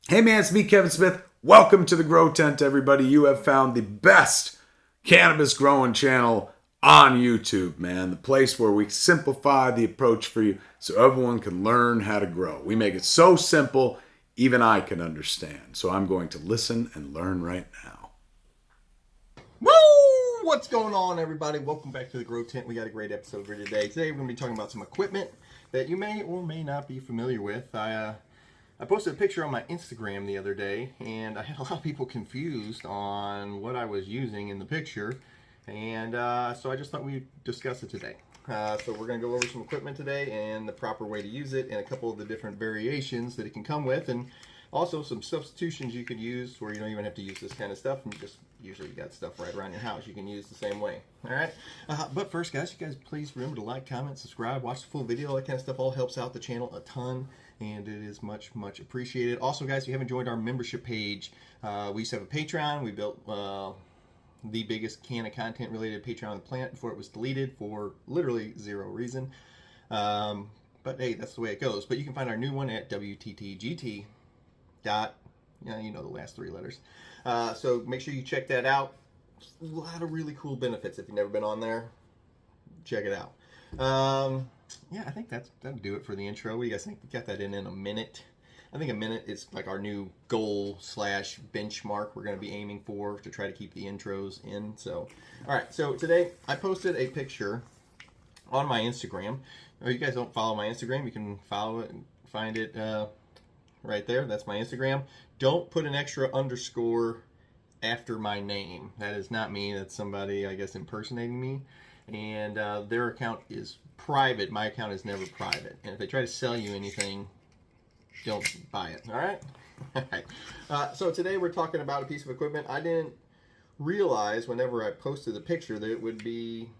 Hey man, it's me, Kevin Smith. Welcome to the Grow Tent, everybody. You have found the best cannabis growing channel on YouTube, man. The place where we simplify the approach for you so everyone can learn how to grow. We make it so simple, even I can understand. So I'm going to listen and learn right now. Woo! What's going on, everybody? Welcome back to the Grow Tent. We got a great episode for today. Today we're going to be talking about some equipment that you may or may not be familiar with. I posted a picture on my Instagram the other day, and I had a lot of people confused on what I was using in the picture, and so I just thought we'd discuss it today. So we're going to go over some equipment today and the proper way to use it and a couple of the different variations that it can come with, and also some substitutions you could use where you don't even have to use this kind of stuff, and you just usually got stuff right around your house you can use the same way. All right, but first, guys, you guys please remember to like, comment, subscribe, watch the full video. All that kind of stuff all helps out the channel a ton, and it is much appreciated. Also, guys, if you haven't joined our membership page, we used to have a Patreon. We built the biggest can of content related Patreon on the planet before it was deleted for literally zero reason. But hey, that's the way it goes. But you can find our new one at WTTGT dot, you know, the last three letters. So make sure you check that out. A lot of really cool benefits. If you've never been on there, check it out. Yeah, I think that'll do it for the intro. What do you guys think? We got that in a minute. I think a minute is like our new goal / benchmark we're going to be aiming for to try to keep the intros in. So, all right. So today I posted a picture on my Instagram. If you guys don't follow my Instagram, you can follow it and find it right there. That's my Instagram. Don't put an extra underscore after my name. That is not me. That's somebody, I guess, impersonating me. And their account is private. My account is never private. And if they try to sell you anything, don't buy it. All right? All right. So today we're talking about a piece of equipment. I didn't realize whenever I posted the picture that it would be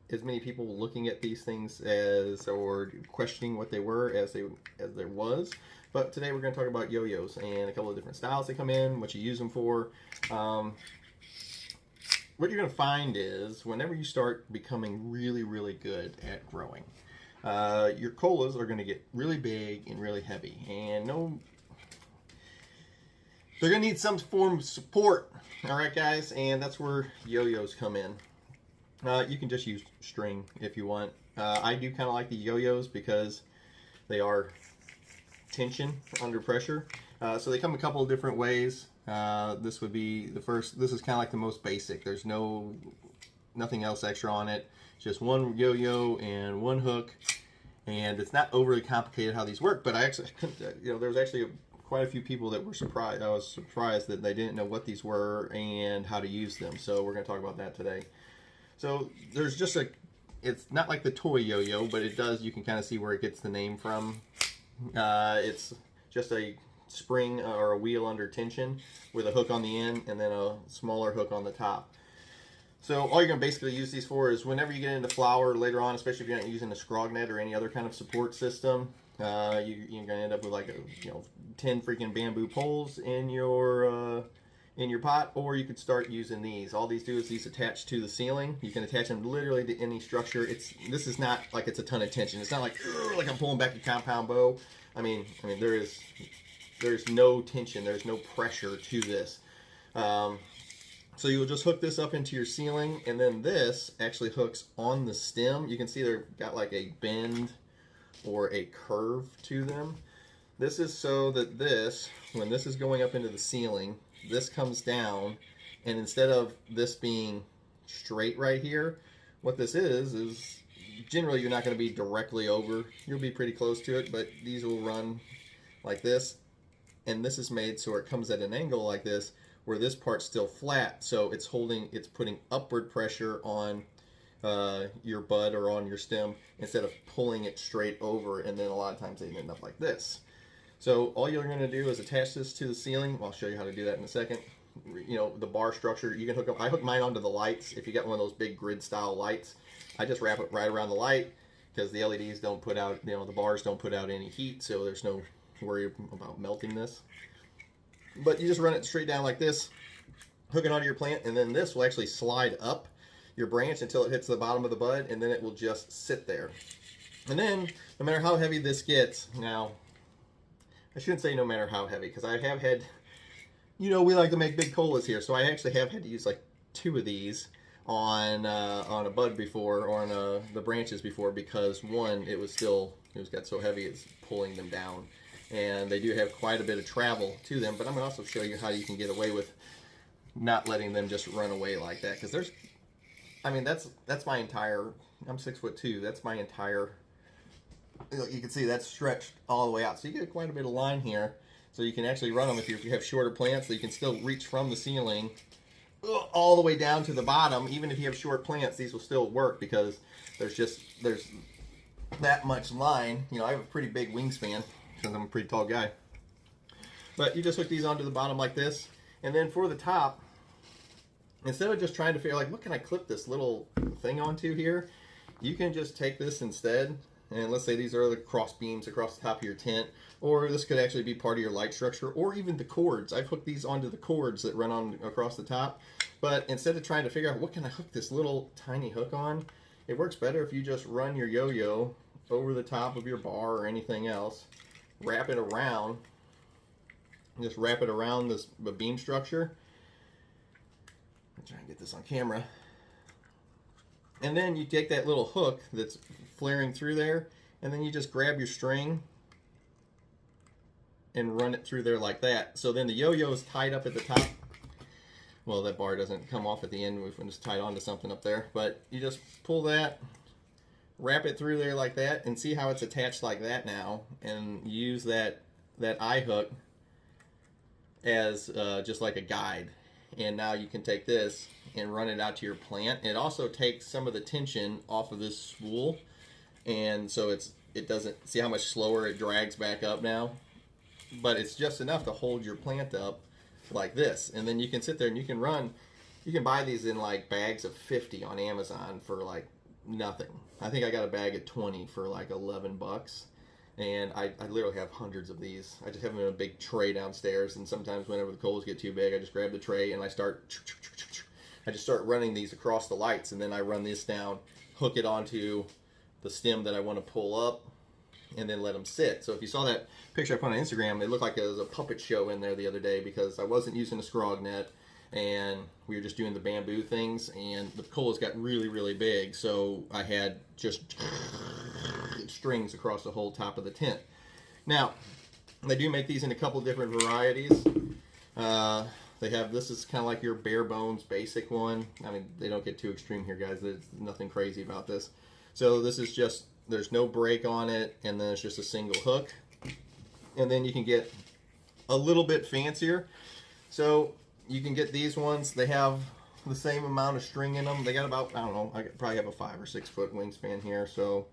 as many people looking at these things as, or questioning what they were as there was. But today we're going to talk about yo-yos and a couple of different styles they come in, what you use them for. What you're going to find is whenever you start becoming really good at growing, your colas are going to get really big and really heavy, and they're going to need some form of support. All right, guys, and that's where yo-yos come in. You can just use string if you want. I do kind of like the yo-yos because they are tension under pressure. So they come a couple of different ways. This would be the first. This is kind of like the most basic. There's nothing else extra on it. Just one yo-yo and one hook, and it's not overly complicated how these work. But I actually, there was actually quite a few people that were surprised. I was surprised that they didn't know what these were and how to use them. So we're going to talk about that today. So there's just it's not like the toy yo-yo, but it does. You can kind of see where it gets the name from. It's just a spring or a wheel under tension with a hook on the end and then a smaller hook on the top. So all you're going to basically use these for is whenever you get into flower later on, especially if you're not using a scrog net or any other kind of support system, you're going to end up with like 10 freaking bamboo poles in your pot, or you could start using these. All these do is these attach to the ceiling. You can attach them literally to any structure. This is not like it's a ton of tension. It's not like I'm pulling back a compound bow. I mean there's no tension. There's no pressure to this. So you'll just hook this up into your ceiling, and then this actually hooks on the stem. You can see they've got like a bend or a curve to them. This is so that when this is going up into the ceiling, this comes down, and instead of this being straight right here, what this is generally you're not going to be directly over. You'll be pretty close to it, but these will run like this, and this is made so it comes at an angle like this, where this part's still flat, so it's putting upward pressure on your bud or on your stem instead of pulling it straight over, and then a lot of times they end up like this. So all you're going to do is attach this to the ceiling. I'll show you how to do that in a second. The bar structure, you can hook up. I hook mine onto the lights. If you got one of those big grid style lights, I just wrap it right around the light because the LEDs don't put out, the bars don't put out any heat, so there's no worry about melting this. But you just run it straight down like this, hook it onto your plant, and then this will actually slide up your branch until it hits the bottom of the bud, and then it will just sit there. And then, no matter how heavy this gets, now I shouldn't say no matter how heavy, because I have had, you know, we like to make big colas here, so I actually have had to use like 2 of these on a bud before, or on the branches before, because one, it got so heavy it's pulling them down, and they do have quite a bit of travel to them. But I'm gonna also show you how you can get away with not letting them just run away like that, because there's, I mean, that's my entire, I'm 6'2", that's my entire, you can see that's stretched all the way out, so you get quite a bit of line here, so you can actually run them if you have shorter plants, so you can still reach from the ceiling all the way down to the bottom. Even if you have short plants, these will still work, because there's that much line. You know, I have a pretty big wingspan because I'm a pretty tall guy. But you just hook these onto the bottom like this, and then for the top, instead of just trying to figure like, what can I clip this little thing onto here, you can just take this instead, and let's say these are the cross beams across the top of your tent, or this could actually be part of your light structure, or even the cords. I've hooked these onto the cords that run on across the top. But instead of trying to figure out what can I hook this little tiny hook on, it works better if you just run your yo-yo over the top of your bar or anything else, wrap it around, just wrap it around the beam structure. I'm trying to get this on camera. And then you take that little hook that's flaring through there, and then you just grab your string and run it through there like that. So then the yo-yo is tied up at the top. Well, that bar doesn't come off at the end when it's tied onto something up there, but you just pull that, wrap it through there like that, and see how it's attached like that now, and use that eye hook as just like a guide. And now you can take this and run it out to your plant. It also takes some of the tension off of this spool, and so it doesn't, see how much slower it drags back up now, but it's just enough to hold your plant up like this. And then you can sit there and you can run, you can buy these in like bags of 50 on Amazon for like nothing. I think I got a bag of 20 for like 11 bucks. And I literally have hundreds of these. I just have them in a big tray downstairs, and sometimes whenever the coals get too big, I just grab the tray and I just start running these across the lights, and then I run this down, hook it onto the stem that I want to pull up, and then let them sit. So if you saw that picture I put on Instagram, it looked like there was a puppet show in there the other day, because I wasn't using a scrog net, and we were just doing the bamboo things, and the coals got really, really big, so I had just strings across the whole top of the tent. Now, they do make these in a couple different varieties. They have, this is kind of like your bare bones basic one. I mean, they don't get too extreme here, guys. There's nothing crazy about this. So this is just, there's no break on it, and then it's just a single hook. And then you can get a little bit fancier. So you can get these ones. They have the same amount of string in them. They got about, I don't know, I probably have a 5 or 6 foot wingspan here. So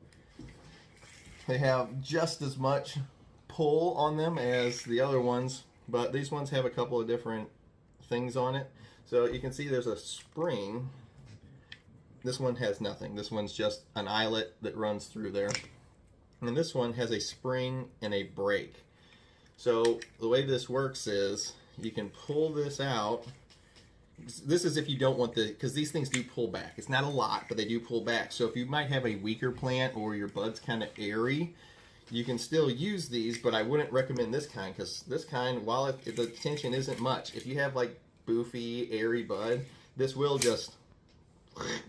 they have just as much pull on them as the other ones, but these ones have a couple of different things on it. So you can see there's a spring. This one has nothing. This one's just an eyelet that runs through there. And this one has a spring and a brake. So the way this works is you can pull this out. This is if you don't want the, because these things do pull back. It's not a lot, but they do pull back. So if you might have a weaker plant or your bud's kind of airy, you can still use these, but I wouldn't recommend this kind, because this kind, while the tension isn't much, if you have like boofy, airy bud, this will just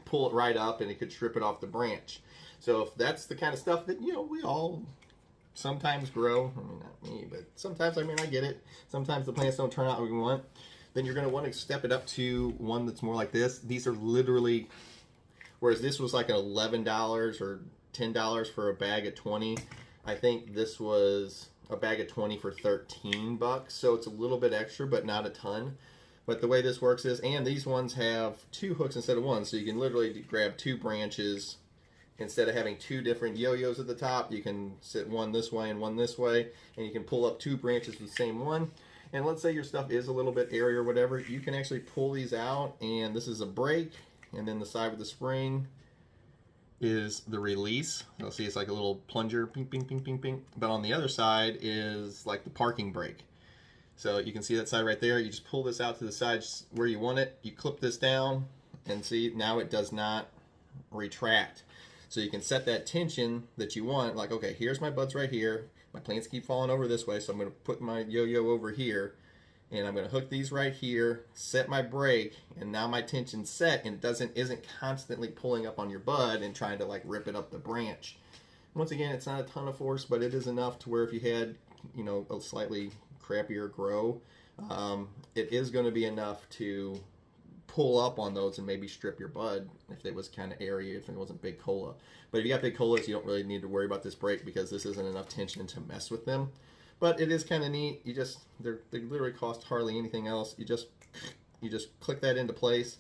pull it right up and it could strip it off the branch. So if that's the kind of stuff that, you know, we all sometimes grow, I mean, not me, but sometimes, I mean, I get it. Sometimes the plants don't turn out what we want. Then you're going to want to step it up to one that's more like this. These are literally, whereas this was like $11 or $10 for a bag of 20, I think this was a bag of 20 for 13 bucks. So it's a little bit extra, but not a ton. But the way this works is, and these ones have 2 hooks instead of 1, so you can literally grab 2 branches. Instead of having 2 different yo-yos at the top, you can sit one this way and one this way, and you can pull up 2 branches with the same one. And let's say your stuff is a little bit airy or whatever, you can actually pull these out, and this is a brake, and then the side with the spring is the release. You'll see it's like a little plunger, ping, ping, ping, ping, ping. But on the other side is like the parking brake. So you can see that side right there. You just pull this out to the side where you want it. You clip this down, and see, now it does not retract. So you can set that tension that you want, like, okay, here's my buds right here. my plants keep falling over this way, so I'm going to put my yo-yo over here, and I'm going to hook these right here, set my brake, and now my tension's set, and it isn't constantly pulling up on your bud and trying to like rip it up the branch. Once again, it's not a ton of force, but it is enough to where if you had, you know, a slightly crappier grow, it is going to be enough to pull up on those and maybe strip your bud if it was kind of airy, if it wasn't big cola. But if you got big colas, you don't really need to worry about this brake because this isn't enough tension to mess with them. But it is kind of neat. You just, they literally cost hardly anything else. You just click that into place,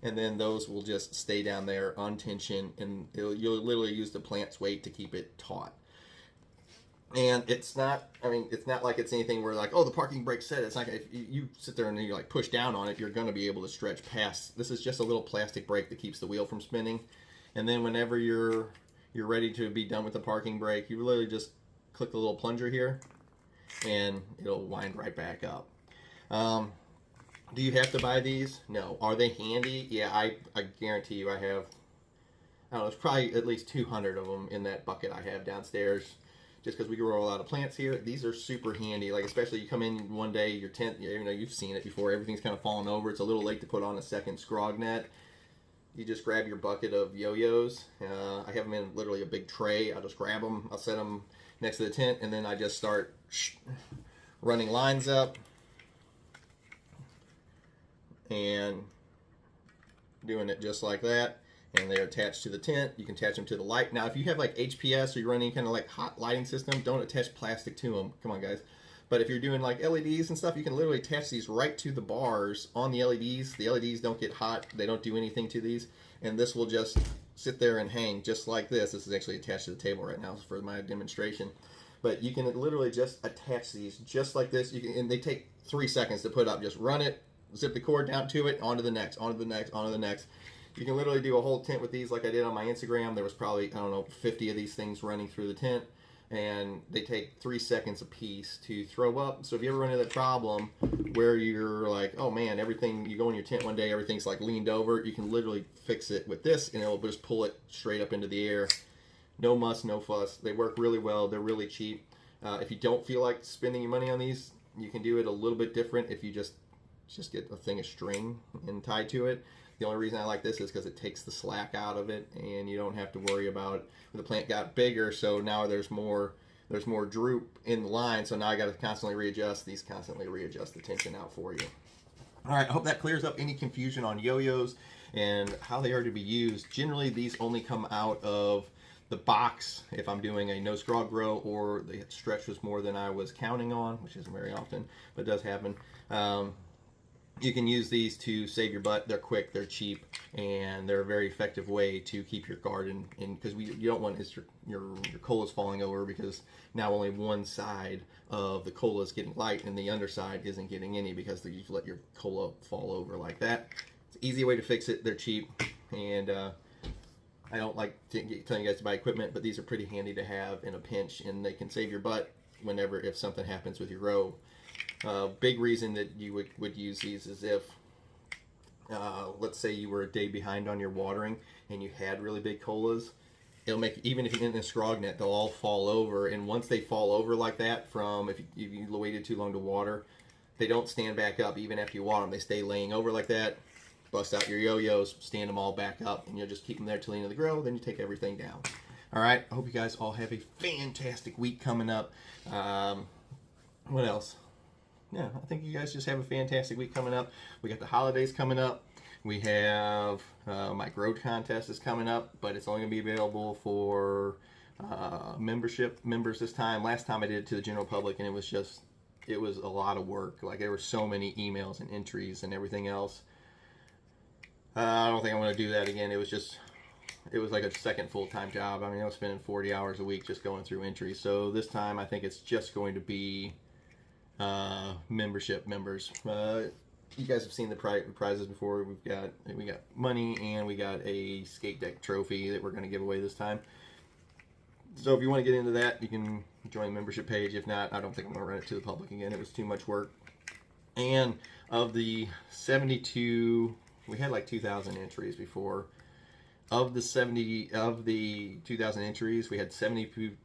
and then those will just stay down there on tension, and you'll literally use the plant's weight to keep it taut. And it's not, I mean, it's not like it's anything where like, oh, the parking brake set. It's not, if you sit there and you like push down on it, you're going to be able to stretch past. This is just a little plastic brake that keeps the wheel from spinning. And then whenever you're ready to be done with the parking brake, you literally just click the little plunger here, and it'll wind right back up. Do you have to buy these? No. Are they handy? Yeah, I guarantee you I have, I don't know, there's probably at least 200 of them in that bucket I have downstairs, just because we grow a lot of plants here. These are super handy, like especially you come in one day, your tent, you know, you've seen it before, everything's kind of falling over, it's a little late to put on a second scrog net. You just grab your bucket of yo-yos. I have them in literally a big tray. I'll just grab them, I'll set them next to the tent, and then I just start running lines up and doing it just like that, and they're attached to the tent. You can attach them to the light. Now if you have like HPS or you're running kind of like hot lighting system, don't attach plastic to them. Come on guys. But if you're doing like LEDs and stuff, you can literally attach these right to the bars on the LEDs. The LEDs don't get hot, they don't do anything to these, and this will just sit there and hang just like this. This is actually attached to the table right now for my demonstration. But you can literally just attach these just like this. You can, and they take 3 seconds to put up. Just run it, zip the cord down to it, onto the next, onto the next, onto the next. You can literally do a whole tent with these like I did on my Instagram. There was probably, I don't know, 50 of these things running through the tent, and they take 3 seconds a piece to throw up. So if you ever run into that problem where you're like, oh man, everything, you go in your tent one day, everything's like leaned over, you can literally fix it with this, and it'll just pull it straight up into the air. No muss, no fuss. They work really well. They're really cheap. If you don't feel like spending your money on these, you can do it a little bit different if you just get a thing of string and tie to it. The only reason I like this is because it takes the slack out of it, and you don't have to worry about the plant got bigger, so now there's more droop in the line, so now I got to constantly readjust. These constantly readjust the tension out for you. All right, I hope that clears up any confusion on yo-yos and how they are to be used. Generally, these only come out of the box if I'm doing a no scrog grow, or the stretch was more than I was counting on, which isn't very often, but does happen. You can use these to save your butt. They're quick, they're cheap, and they're a very effective way to keep your garden in, because you don't want your colas falling over, because now only one side of the cola is getting light and the underside isn't getting any because you've let your cola fall over like that. It's an easy way to fix it. They're cheap, and I don't like telling you guys to buy equipment, but these are pretty handy to have in a pinch, and they can save your butt if something happens with your grow. Big reason that you would use these is if, let's say you were a day behind on your watering and you had really big colas, it'll make, even if you're in a scrog net, they'll all fall over, and once they fall over like that from, if you waited too long to water, they don't stand back up even after you water them. They stay laying over like that. Bust out your yo-yos, stand them all back up, and you'll just keep them there till the end of the grow, then you take everything down. All right, I hope you guys all have a fantastic week coming up. What else? Yeah, I think you guys just have a fantastic week coming up. We got the holidays coming up. We have my grow contest is coming up, but it's only going to be available for members this time. Last time I did it to the general public, and it was a lot of work. Like, there were so many emails and entries and everything else. I don't think I want to do that again. It was like a second full-time job. I mean, I was spending 40 hours a week just going through entries. So this time I think it's just going to be membership members. You guys have seen the prizes before. We got money, and we got a skate deck trophy that we're going to give away this time. So if you want to get into that, you can join the membership page. If not, I don't think I'm going to run it to the public again. It was too much work. And of the 72, we had like 2,000 entries before. of the 2,000 entries, we had 72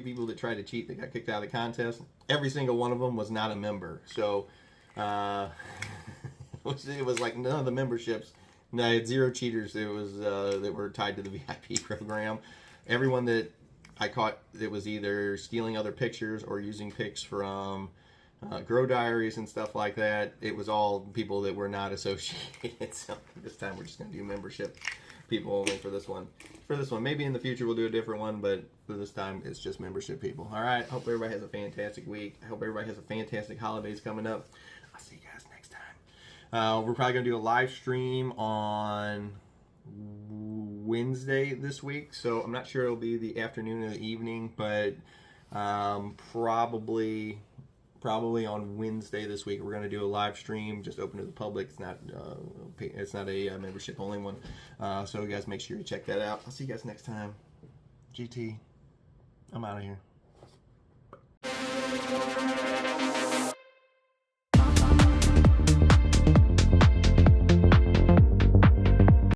people that tried to cheat that got kicked out of the contest. Every single one of them was not a member. So it was like none of the memberships. No, I had 0 cheaters. It was that were tied to the VIP program. Everyone that I caught that was either stealing other pictures or using pics from grow diaries and stuff like that. It was all people that were not associated. So this time we're just going to do membership people only for this one. Maybe in the future we'll do a different one, but for this time it's just membership people. All right. Hope everybody has a fantastic week. I hope everybody has a fantastic holidays coming up. I'll see you guys next time. We're probably going to do a live stream on Wednesday this week, so I'm not sure it'll be the afternoon or the evening, but probably on Wednesday this week we're going to do a live stream, just open to the public. It's not a membership only one, so you guys make sure you check that out. I'll see you guys next time. GT, I'm out of here.